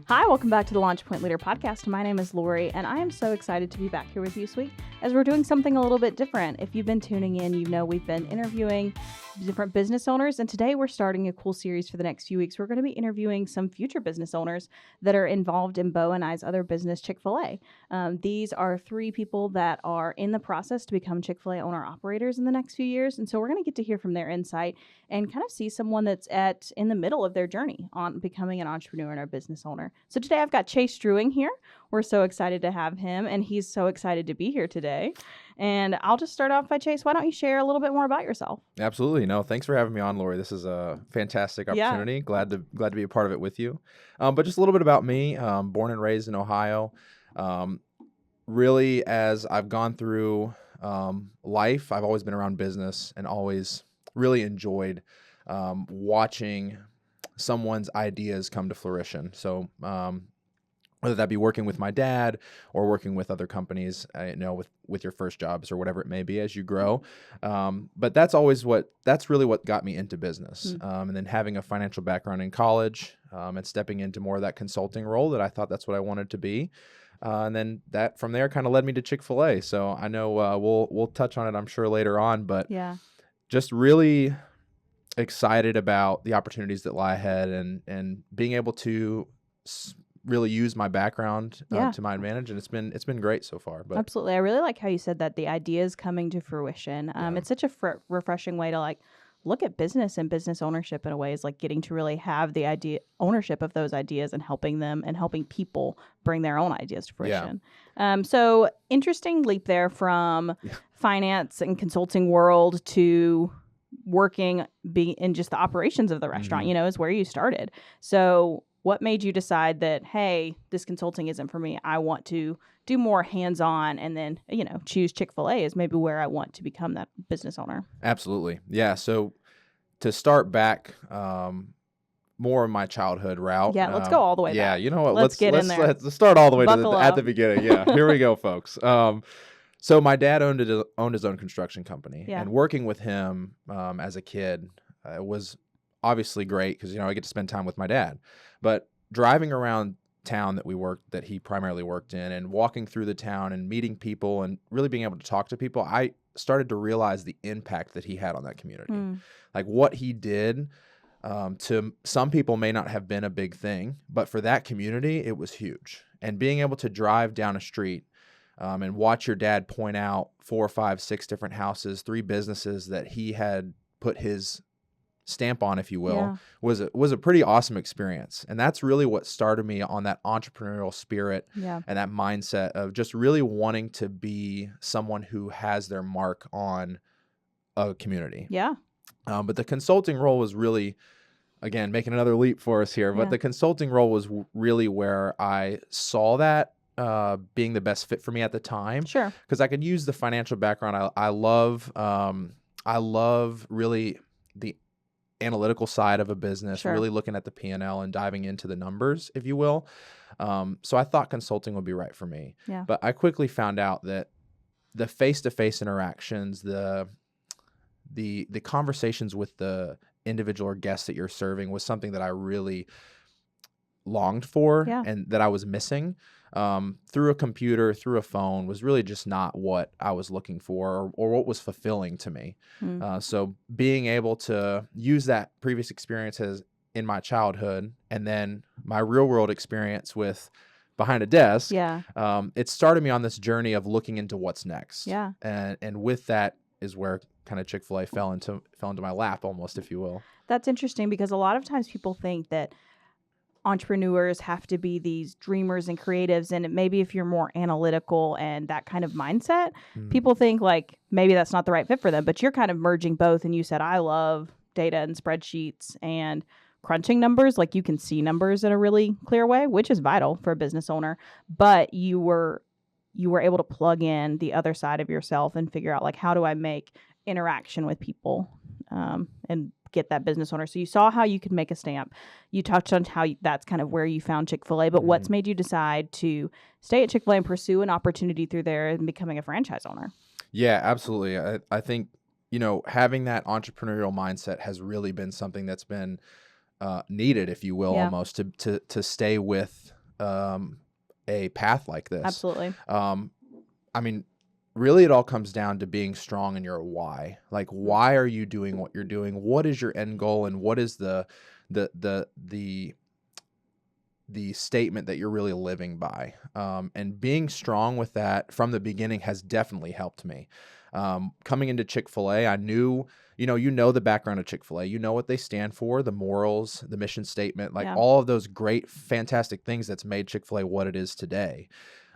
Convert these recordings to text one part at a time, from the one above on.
Hi, welcome back to the Launch Point Leader Podcast. My name is Lori, and I am so excited to be back here with you this week as we're doing something a little bit different. If you've been tuning in, you know we've been interviewing different business owners, and today we're starting a cool series for the next few weeks. We're going to be interviewing some future business owners that are involved in Bo and I's other business, Chick-fil-A. These are three people that are in the process to become Chick-fil-A owner-operators in the next few years, and so we're going to get to hear from their insight and kind of see someone that's in the middle of their journey on becoming an entrepreneur and a business owner. So today I've got Chase Struewing here. We're so excited to have him, and he's so excited to be here today. And I'll just start off by, Chase, why don't you share a little bit more about yourself? Absolutely. No, thanks for having me on, Lori. This is a fantastic opportunity. Yeah. Glad to be a part of it with you. But just a little bit about me. Born and raised in Ohio. Really, as I've gone through life, I've always been around business and always really enjoyed watching someone's ideas come to fruition. So whether that be working with my dad or working with other companies, with your first jobs or whatever it may be as you grow. But that's really what got me into business. And then having a financial background in college and stepping into more of that consulting role that I thought that's what I wanted to be. And then that from there kind of led me to Chick-fil-A. So I know we'll touch on it, I'm sure, later on, but just really excited about the opportunities that lie ahead and being able to really use my background to my advantage, and it's been great so far. But absolutely, I really like how you said that the ideas coming to fruition. It's such a refreshing way to look at business and business ownership in a way, is like getting to really have the ownership of those ideas and helping them and helping people bring their own ideas to fruition. So interesting leap there from finance and consulting world to working being in just the operations of the restaurant, is where you started. So what made you decide that, hey, this consulting isn't for me, I want to do more hands-on, and then, choose Chick-fil-A as maybe where I want to become that business owner? Absolutely. Yeah. So to start back, more of my childhood route. Yeah, let's go all the way back. Yeah, you know what? Let's get in there. Let's start all the way at the beginning. Yeah, here we go, folks. So my dad owned his own construction company, and working with him as a kid was obviously great because I get to spend time with my dad. But driving around town that he primarily worked in, and walking through the town and meeting people and really being able to talk to people, I started to realize the impact that he had on that community. Like what he did to some people may not have been a big thing, but for that community, it was huge. And being able to drive down a street and watch your dad point out 4, 5, 6 different houses, 3 businesses that he had put his stamp on, if you will, was a pretty awesome experience. And that's really what started me on that entrepreneurial spirit and that mindset of just really wanting to be someone who has their mark on a community. But the consulting role was really, again, making another leap for us here, but the consulting role was really where I saw that being the best fit for me at the time. Sure. Because I could use the financial background. I love really the analytical side of a business, really looking at the P&L and diving into the numbers, if you will. So I thought consulting would be right for me. But I quickly found out that the face-to-face interactions, the conversations with the individual or guests that you're serving was something that I really longed for and that I was missing. Through a computer, through a phone, was really just not what I was looking for or what was fulfilling to me. So being able to use that previous experiences in my childhood and then my real world experience with behind a desk, it started me on this journey of looking into what's next. And with that is where kind of Chick-fil-A fell into my lap almost, if you will. That's interesting because a lot of times people think that entrepreneurs have to be these dreamers and creatives, and maybe if you're more analytical and that kind of mindset, people think like maybe that's not the right fit for them, but you're kind of merging both. And you said, I love data and spreadsheets and crunching numbers, like you can see numbers in a really clear way, which is vital for a business owner, but you were able to plug in the other side of yourself and figure out like, how do I make interaction with people and get that business owner. So you saw how you could make a stamp. You touched on how that's kind of where you found Chick-fil-A, but what's made you decide to stay at Chick-fil-A and pursue an opportunity through there and becoming a franchise owner? Yeah, absolutely. I think, having that entrepreneurial mindset has really been something that's been needed, if you will, almost to stay with a path like this. Absolutely. I mean, really it all comes down to being strong in your why. Like, why are you doing what you're doing? What is your end goal, and what is the statement that you're really living by? And being strong with that from the beginning has definitely helped me. Coming into Chick-fil-A, I knew, you know the background of Chick-fil-A, you know what they stand for, the morals, the mission statement, like all of those great, fantastic things that's made Chick-fil-A what it is today.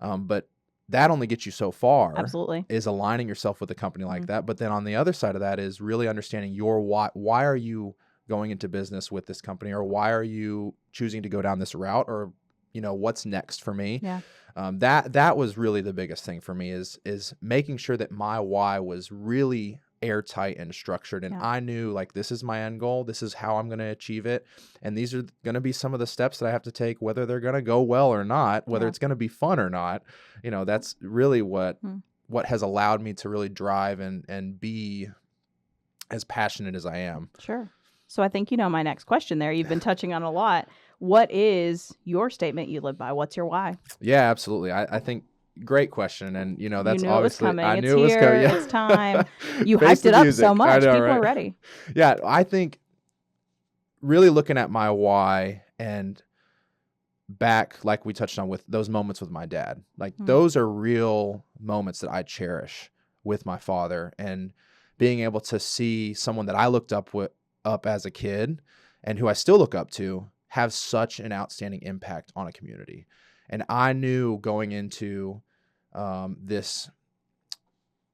But that only gets you so far. Absolutely. Is aligning yourself with a company like that. But then on the other side of that is really understanding your why. Why are you going into business with this company, or why are you choosing to go down this route, or, what's next for me? Yeah. That was really the biggest thing for me is making sure that my why was really airtight and structured. And I knew, like, this is my end goal. This is how I'm going to achieve it. And these are going to be some of the steps that I have to take, whether they're going to go well or not, whether it's going to be fun or not. That's really what has allowed me to really drive and be as passionate as I am. Sure. So I think my next question there. You've been touching on a lot. What is your statement you live by? What's your why? Yeah, absolutely. I think great question. And, that's you knew obviously, it was coming. I It's knew it was here. coming. Yeah. It's time. You hyped it up so much. Know, People right? are ready. Yeah. I think really looking at my why and back, like we touched on with those moments with my dad, like those are real moments that I cherish with my father, and being able to see someone that I looked up as a kid and who I still look up to have such an outstanding impact on a community. And I knew going into this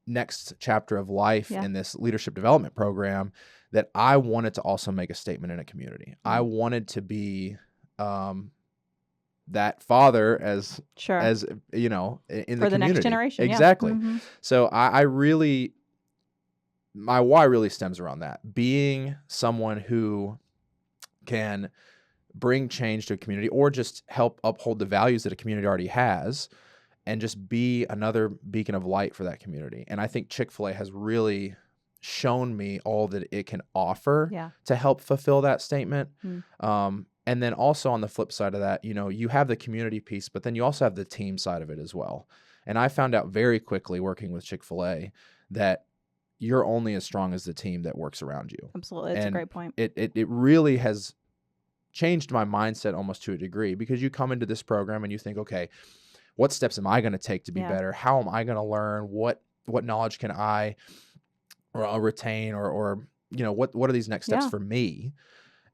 next chapter of life in this leadership development program that I wanted to also make a statement in a community. I wanted to be that father as in the community. For the next generation. Exactly. Yeah. So I really, my why really stems around that. Being someone who can bring change to a community, or just help uphold the values that a community already has, and just be another beacon of light for that community. And I think Chick-fil-A has really shown me all that it can offer to help fulfill that statement. And then also on the flip side of that, you have the community piece, but then you also have the team side of it as well. And I found out very quickly working with Chick-fil-A that you're only as strong as the team that works around you. Absolutely. That's a great point. It really has changed my mindset almost to a degree, because you come into this program and you think, okay, what steps am I going to take to be better? How am I going to learn? What knowledge can I retain, or what are these next steps for me?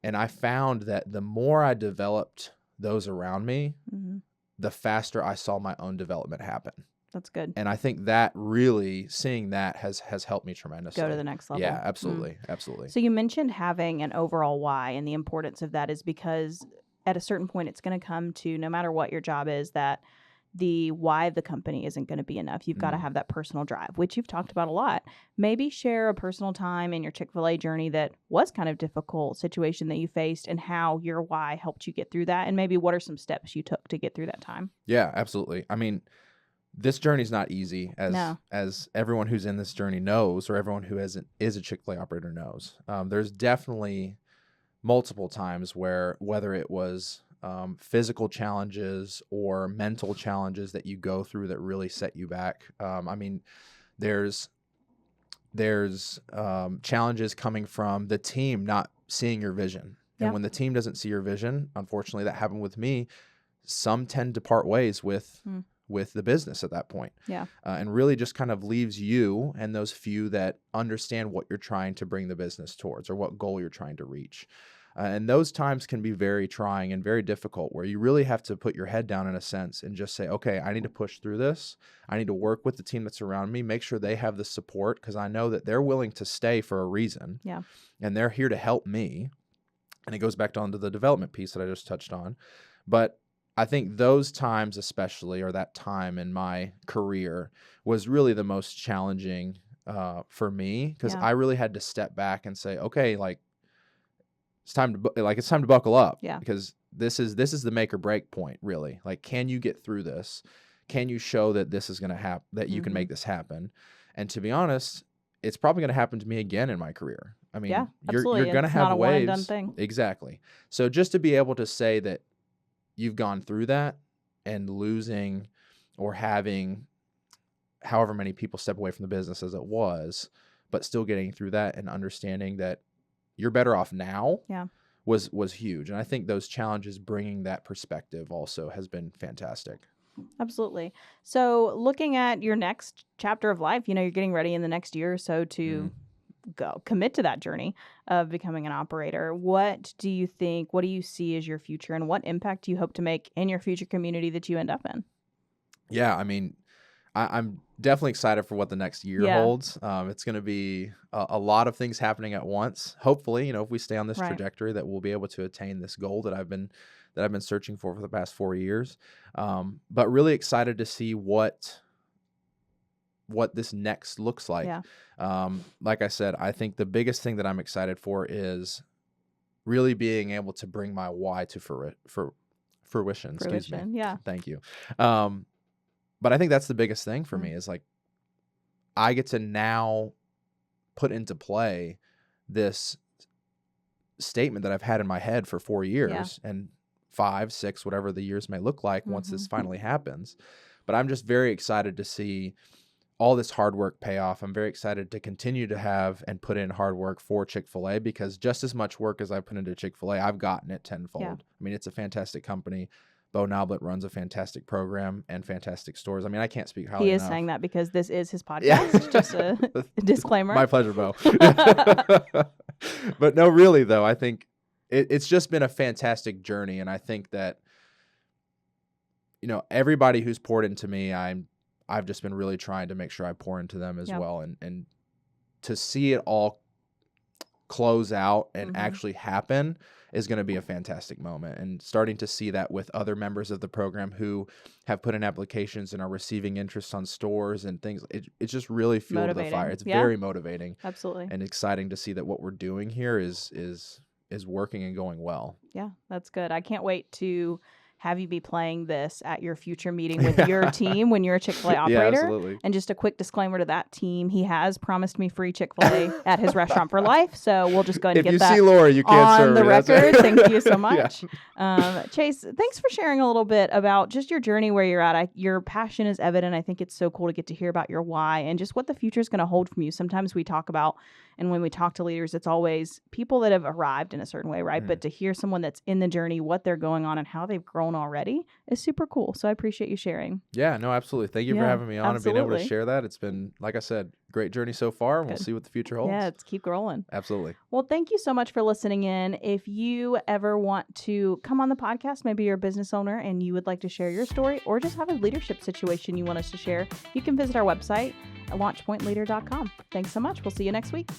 And I found that the more I developed those around me, the faster I saw my own development happen. That's good. And I think that really, seeing that has helped me tremendously. Go to the next level. Yeah, absolutely. Absolutely. So you mentioned having an overall why, and the importance of that is because at a certain point it's going to come to, no matter what your job is, that the why of the company isn't going to be enough. You've got to have that personal drive, which you've talked about a lot. Maybe share a personal time in your Chick-fil-A journey that was kind of difficult situation that you faced, and how your why helped you get through that, and maybe what are some steps you took to get through that time. Yeah, absolutely. I mean, this journey is not easy, as everyone who's in this journey knows, or everyone who is a Chick-fil-A operator knows. There's definitely multiple times where, whether it was physical challenges or mental challenges that you go through that really set you back. I mean, there's challenges coming from the team not seeing your vision. And when the team doesn't see your vision, unfortunately, that happened with me, some tend to part ways with the business at that point. And really just kind of leaves you and those few that understand what you're trying to bring the business towards, or what goal you're trying to reach. And those times can be very trying and very difficult, where you really have to put your head down in a sense and just say, okay, I need to push through this. I need to work with the team that's around me, make sure they have the support, because I know that they're willing to stay for a reason. And they're here to help me. And it goes back down to the development piece that I just touched on. But I think those times especially, or that time in my career, was really the most challenging for me, because I really had to step back and say, okay, it's time to buckle up, because this is the make or break point, really. Like, can you get through this? Can you show that this is going to happen, that you can make this happen? And to be honest, it's probably going to happen to me again in my career. I mean, you're going to have waves. One and done thing. Exactly. So just to be able to say that you've gone through that and losing or having however many people step away from the business as it was, but still getting through that and understanding that you're better off now was huge. And I think those challenges, bringing that perspective also has been fantastic. Absolutely. So looking at your next chapter of life, you're getting ready in the next year or so to go commit to that journey of becoming an operator. What do you see as your future, and what impact do you hope to make in your future community that you end up in? Yeah, I mean, I'm definitely excited for what the next year holds. It's going to be a lot of things happening at once. Hopefully, if we stay on this trajectory, that we'll be able to attain this goal that I've been searching for the past 4 years. But really excited to see what this next looks like. Like I said, I think the biggest thing that I'm excited for is really being able to bring my why to fruition. Excuse me. Yeah. Thank you. But I think that's the biggest thing for me is like, I get to now put into play this statement that I've had in my head for 4 years and 5, 6, whatever the years may look like once this finally happens. But I'm just very excited to see all this hard work pay off. I'm very excited to continue to have and put in hard work for Chick-fil-A, because just as much work as I put into Chick-fil-A, I've gotten it tenfold. I mean, it's a fantastic company. Bo Noblet runs a fantastic program and fantastic stores. I mean, I can't speak highly enough. He is saying that because this is his podcast. Just a disclaimer. My pleasure, Bo. But no, really, though, I think it's just been a fantastic journey. And I think that, everybody who's poured into me, I've just been really trying to make sure I pour into them as well. And to see it all close out and actually happen is going to be a fantastic moment. And starting to see that with other members of the program who have put in applications and are receiving interest on stores and things, it just really fueled the fire. It's very motivating. Absolutely. And exciting to see that what we're doing here is working and going well. Yeah, that's good. I can't wait to have you be playing this at your future meeting with your team when you're a Chick-fil-A operator. Yeah, absolutely. And just a quick disclaimer to that team, he has promised me free Chick-fil-A at his restaurant for life. So we'll just go ahead and get that see Laura, you can't on serve the me. record. Thank you so much. Chase, thanks for sharing a little bit about just your journey where you're at. Your passion is evident. I think it's so cool to get to hear about your why and just what the future is going to hold from you. Sometimes we talk about, and when we talk to leaders, it's always people that have arrived in a certain way, right? But to hear someone that's in the journey, what they're going on and how they've grown already is super cool. So I appreciate you sharing. Yeah, no, absolutely. Thank you for having me on and being able to share that. It's been, like I said, great journey so far, and we'll see what the future holds. Yeah, let's keep growing. Absolutely. Well, thank you so much for listening in. If you ever want to come on the podcast, maybe you're a business owner and you would like to share your story or just have a leadership situation you want us to share, you can visit our website at launchpointleader.com. Thanks so much. We'll see you next week.